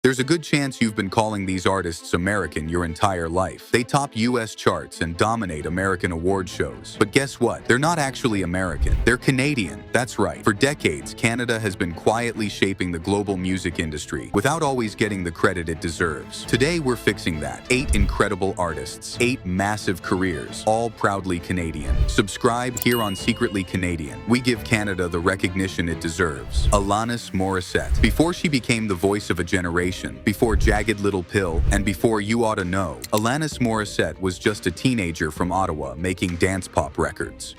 There's a good chance you've been calling these artists American your entire life. They top US charts and dominate American award shows. But guess what? They're not actually American. They're Canadian. That's right. For decades, Canada has been quietly shaping the global music industry without always getting the credit it deserves. Today, we're fixing that. 8 incredible artists, 8 massive careers, all proudly Canadian. Subscribe here on Secretly Canadian. We give Canada the recognition it deserves. Alanis Morissette. Before she became the voice of a generation, before Jagged Little Pill, and before You Oughta Know, Alanis Morissette was just a teenager from Ottawa making dance pop records.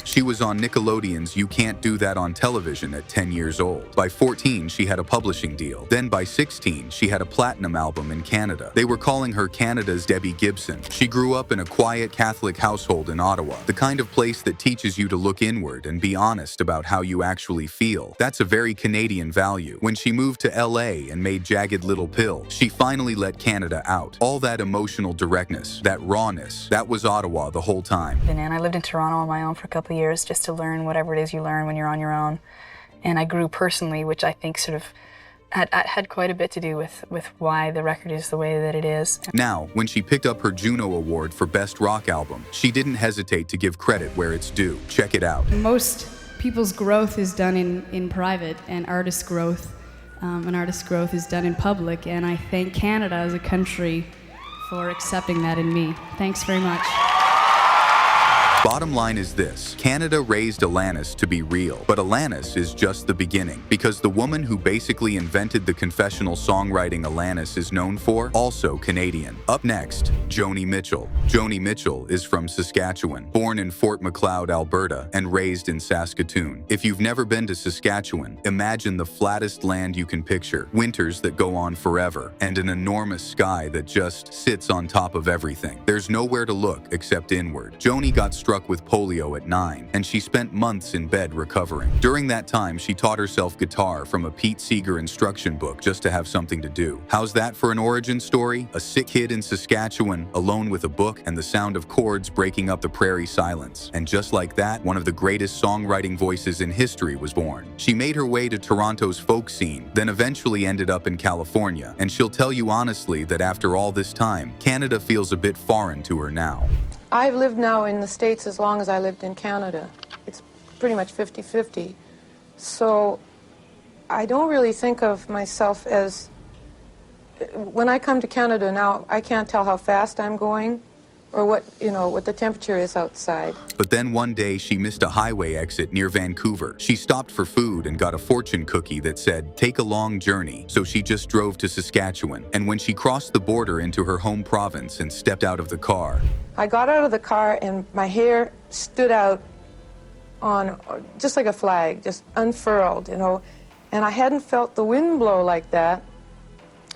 She was on Nickelodeon's You Can't Do That on Television at 10 years old. By 14, she had a publishing deal. Then by 16, she had a platinum album in Canada. They were calling her Canada's Debbie Gibson. She grew up in a quiet Catholic household in Ottawa, the kind of place that teaches you to look inward and be honest about how you actually feel. That's a very Canadian value. When she moved to LA and made Jagged Little Pill, she finally let Canada out. All that emotional directness, that rawness, that was Ottawa the whole time. And I lived in Toronto on my own for a couple of years just to learn whatever it is you learn when you're on your own. And I grew personally, which I think sort of had quite a bit to do with why the record is the way that it is. Now, when she picked up her Juno Award for Best Rock Album, she didn't hesitate to give credit where it's due. Check it out. Most people's growth is done in private, and artist growth is done in public, and I thank Canada as a country for accepting that in me. Thanks very much. Bottom line is this: Canada raised Alanis to be real, but Alanis is just the beginning, because the woman who basically invented the confessional songwriting Alanis is known for, also Canadian. Up next, Joni Mitchell. Joni Mitchell is from Saskatchewan, born in Fort Macleod, Alberta, and raised in Saskatoon. If you've never been to Saskatchewan, imagine the flattest land you can picture, winters that go on forever, and an enormous sky that just sits on top of everything. There's nowhere to look except inward. Joni got struck with polio at 9, and she spent months in bed recovering. During that time, she taught herself guitar from a Pete Seeger instruction book just to have something to do. How's that for an origin story? A sick kid in Saskatchewan, alone with a book and the sound of chords breaking up the prairie silence. And just like that, one of the greatest songwriting voices in history was born. She made her way to Toronto's folk scene, then eventually ended up in California, and she'll tell you honestly that after all this time, Canada feels a bit foreign to her now. I've lived now in the States as long as I lived in Canada. It's pretty much 50-50. So I don't really think of myself as... When I come to Canada now, I can't tell how fast I'm going or what the temperature is outside. But then one day she missed a highway exit near Vancouver. She stopped for food and got a fortune cookie that said, "Take a long journey." So she just drove to Saskatchewan. And when she crossed the border into her home province and stepped out of the car, I got out of the car and my hair stood out on just like a flag, just unfurled, and I hadn't felt the wind blow like that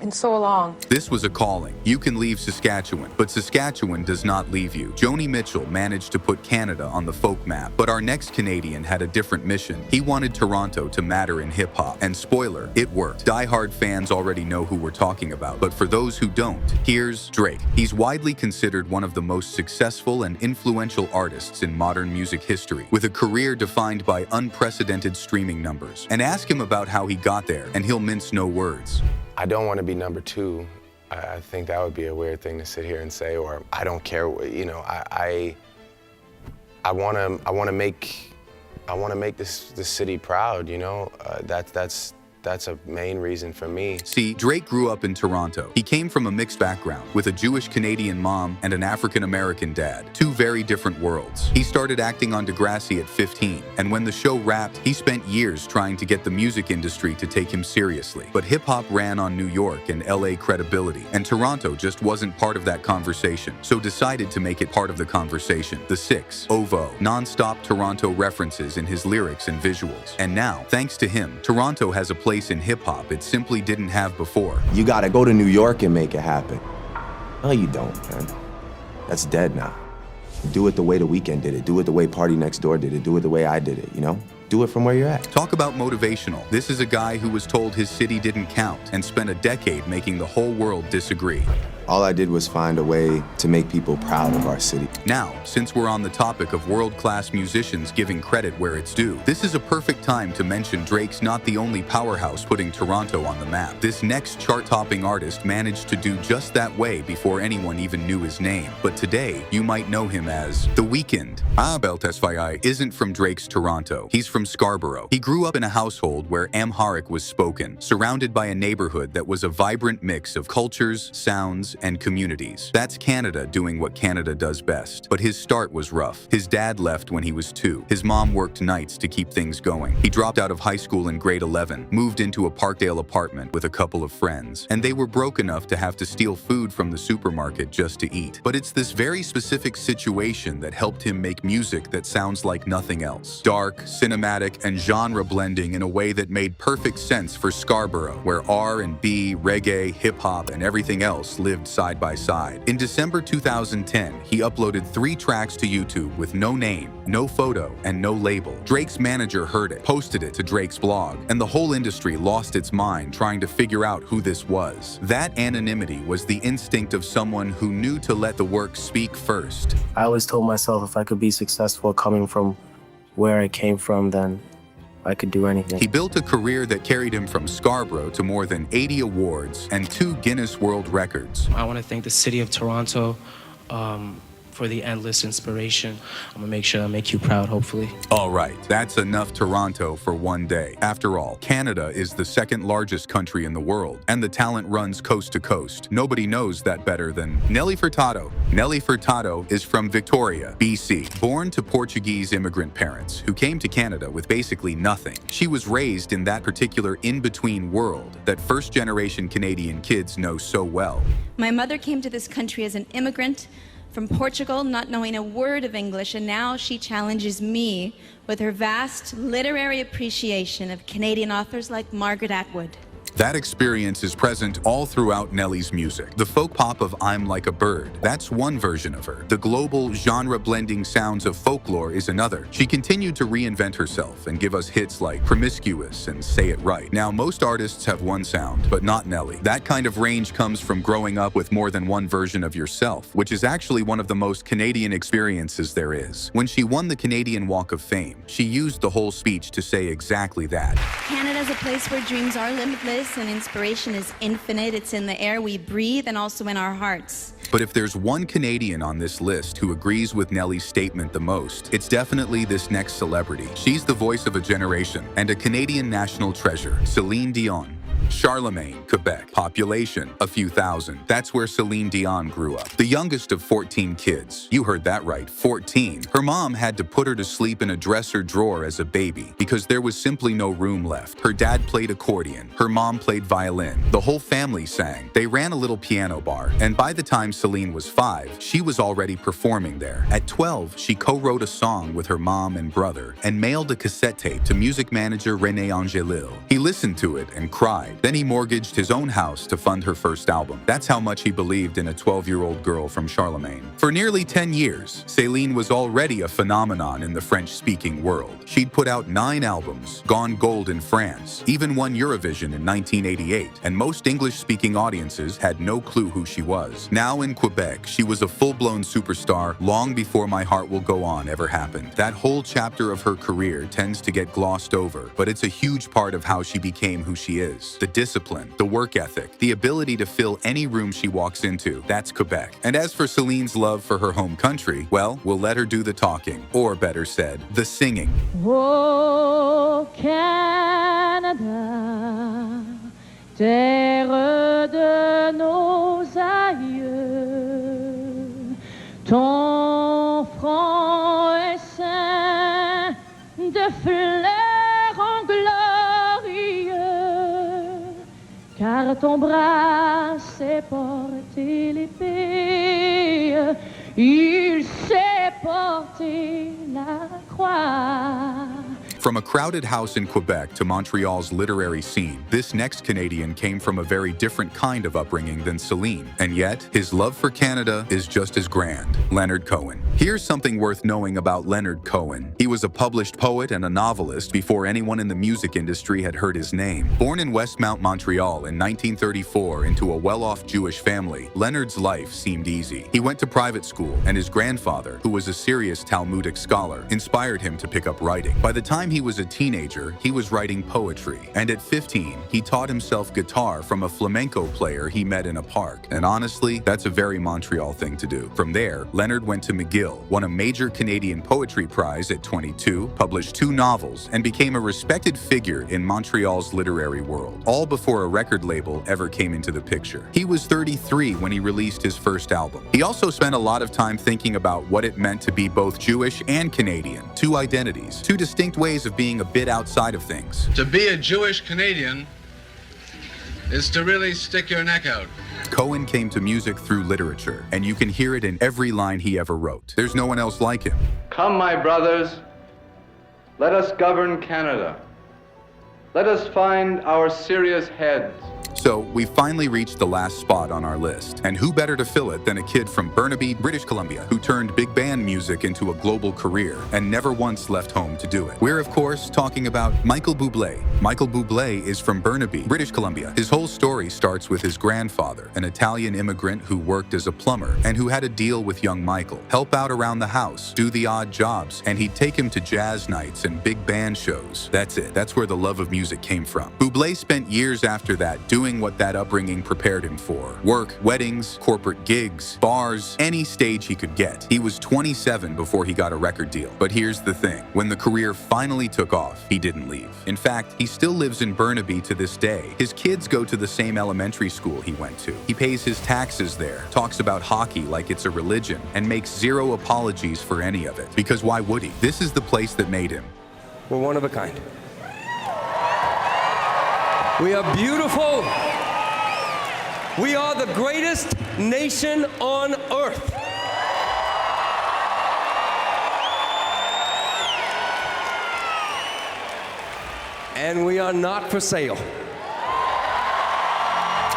in so long. This was a calling. You can leave Saskatchewan, but Saskatchewan does not leave you. Joni Mitchell managed to put Canada on the folk map, but our next Canadian had a different mission. He wanted Toronto to matter in hip-hop, and spoiler, it worked. Die-hard fans already know who we're talking about, but for those who don't, here's Drake. He's widely considered one of the most successful and influential artists in modern music history, with a career defined by unprecedented streaming numbers. And ask him about how he got there, and he'll mince no words. I don't want to be number 2. I think that would be a weird thing to sit here and say, or I don't care. I want to make this city proud. That's a main reason for me. See, Drake grew up in Toronto. He came from a mixed background, with a Jewish Canadian mom and an African American dad. 2 very different worlds. He started acting on Degrassi at 15, and when the show wrapped, he spent years trying to get the music industry to take him seriously. But hip-hop ran on New York and LA credibility, and Toronto just wasn't part of that conversation, so decided to make it part of the conversation. The 6, OVO, non-stop Toronto references in his lyrics and visuals. And now, thanks to him, Toronto has a place in hip-hop it simply didn't have before. You gotta go to New York and make it happen. No, you don't, man. That's dead now. Do it the way The Weeknd did it. Do it the way Party Next Door did it. Do it the way I did it, Do it from where you're at. Talk about motivational. This is a guy who was told his city didn't count and spent a decade making the whole world disagree. All I did was find a way to make people proud of our city. Now, since we're on the topic of world-class musicians giving credit where it's due, this is a perfect time to mention Drake's not the only powerhouse putting Toronto on the map. This next chart-topping artist managed to do just that way before anyone even knew his name. But today, you might know him as The Weeknd. Abel Tesfaye isn't from Drake's Toronto. He's from Scarborough. He grew up in a household where Amharic was spoken, surrounded by a neighborhood that was a vibrant mix of cultures, sounds, and communities. That's Canada doing what Canada does best. But his start was rough. His dad left when he was 2. His mom worked nights to keep things going. He dropped out of high school in grade 11, moved into a Parkdale apartment with a couple of friends, and they were broke enough to have to steal food from the supermarket just to eat. But it's this very specific situation that helped him make music that sounds like nothing else. Dark, cinematic, and genre blending in a way that made perfect sense for Scarborough, where R&B, reggae, hip-hop, and everything else lived side by side. In December 2010, he uploaded 3 tracks to YouTube with no name, no photo, and no label. Drake's manager heard it, posted it to Drake's blog, and the whole industry lost its mind trying to figure out who this was. That anonymity was the instinct of someone who knew to let the work speak first. I always told myself if I could be successful coming from where I came from, then I could do anything. He built a career that carried him from Scarborough to more than 80 awards and 2 Guinness World Records. I want to thank the city of Toronto for the endless inspiration. I'm gonna make sure I make you proud, hopefully. All right, that's enough Toronto for one day. After all, Canada is the 2nd largest country in the world, and the talent runs coast to coast. Nobody knows that better than Nelly Furtado. Nelly Furtado is from Victoria, BC. Born to Portuguese immigrant parents who came to Canada with basically nothing, she was raised in that particular in-between world that first-generation Canadian kids know so well. My mother came to this country as an immigrant from Portugal, not knowing a word of English, and now she challenges me with her vast literary appreciation of Canadian authors like Margaret Atwood. That experience is present all throughout Nelly's music. The folk pop of I'm Like a Bird, that's one version of her. The global genre-blending sounds of folklore is another. She continued to reinvent herself and give us hits like Promiscuous and Say It Right. Now, most artists have one sound, but not Nelly. That kind of range comes from growing up with more than one version of yourself, which is actually one of the most Canadian experiences there is. When she won the Canadian Walk of Fame, she used the whole speech to say exactly that. Canada's a place where dreams are limitless and inspiration is infinite. It's in the air we breathe and also in our hearts. But if there's one Canadian on this list who agrees with Nelly's statement the most, it's definitely this next celebrity. She's the voice of a generation and a Canadian national treasure, Celine Dion. Charlemagne, Quebec. Population, a few thousand. That's where Celine Dion grew up. The youngest of 14 kids. You heard that right, 14. Her mom had to put her to sleep in a dresser drawer as a baby because there was simply no room left. Her dad played accordion. Her mom played violin. The whole family sang. They ran a little piano bar. And by the time Celine was 5, she was already performing there. At 12, she co-wrote a song with her mom and brother and mailed a cassette tape to music manager René Angelil. He listened to it and cried. Then he mortgaged his own house to fund her first album. That's how much he believed in a 12-year-old girl from Charlemagne. For nearly 10 years, Celine was already a phenomenon in the French-speaking world. She'd put out 9 albums, gone gold in France, even won Eurovision in 1988, and most English-speaking audiences had no clue who she was. Now in Quebec, she was a full-blown superstar long before My Heart Will Go On ever happened. That whole chapter of her career tends to get glossed over, but it's a huge part of how she became who she is. The discipline, the work ethic, the ability to fill any room she walks into, that's Quebec. And as for Celine's love for her home country, well, we'll let her do the talking, or better said, the singing. Oh, Canada, terre de nos aïeux, ton front est ceint de fleurs en glorieux, car ton bras sait porter l'épée, il sait porter la croix. From a crowded house in Quebec to Montreal's literary scene, this next Canadian came from a very different kind of upbringing than Celine, and yet his love for Canada is just as grand. Leonard Cohen. Here's something worth knowing about Leonard Cohen. He was a published poet and a novelist before anyone in the music industry had heard his name. Born in Westmount, Montreal in 1934 into a well-off Jewish family, Leonard's life seemed easy. He went to private school, and his grandfather, who was a serious Talmudic scholar, inspired him to pick up writing. By the time he was a teenager, he was writing poetry, and at 15, he taught himself guitar from a flamenco player he met in a park. And honestly, that's a very Montreal thing to do. From there, Leonard went to McGill, won a major Canadian poetry prize at 22, published 2 novels, and became a respected figure in Montreal's literary world, all before a record label ever came into the picture. He was 33 when he released his first album. He also spent a lot of time thinking about what it meant to be both Jewish and Canadian, 2 identities, 2 distinct ways of being a bit outside of things. To be a Jewish Canadian is to really stick your neck out. Cohen came to music through literature, and you can hear it in every line he ever wrote. There's no one else like him. Come, my brothers, let us govern Canada. Let us find our serious heads. So, we finally reached the last spot on our list, and who better to fill it than a kid from Burnaby, British Columbia, who turned big band music into a global career and never once left home to do it. We're, of course, talking about Michael Bublé. Michael Bublé is from Burnaby, British Columbia. His whole story starts with his grandfather, an Italian immigrant who worked as a plumber and who had a deal with young Michael. Help out around the house, do the odd jobs, and he'd take him to jazz nights and big band shows. That's it. That's where the love of music came from. Bublé spent years after that doing what that upbringing prepared him for. Work, weddings, corporate gigs, bars, any stage he could get. He was 27 before he got a record deal. But here's the thing. When the career finally took off, he didn't leave. In fact, he still lives in Burnaby to this day. His kids go to the same elementary school he went to. He pays his taxes there, talks about hockey like it's a religion, and makes zero apologies for any of it. Because why would he? This is the place that made him. We're one of a kind. We are beautiful. We are the greatest nation on earth. And we are not for sale.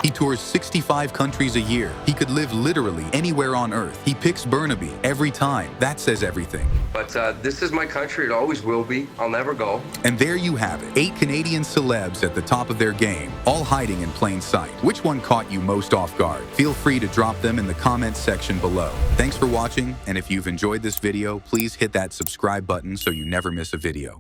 He tours 65 countries a year. He could live literally anywhere on earth. He picks Burnaby every time. That says everything. But this is my country. It always will be. I'll never go. And there you have it. 8 Canadian celebs at the top of their game, all hiding in plain sight. Which one caught you most off guard? Feel free to drop them in the comments section below. Thanks for watching, and if you've enjoyed this video, please hit that subscribe button so you never miss a video.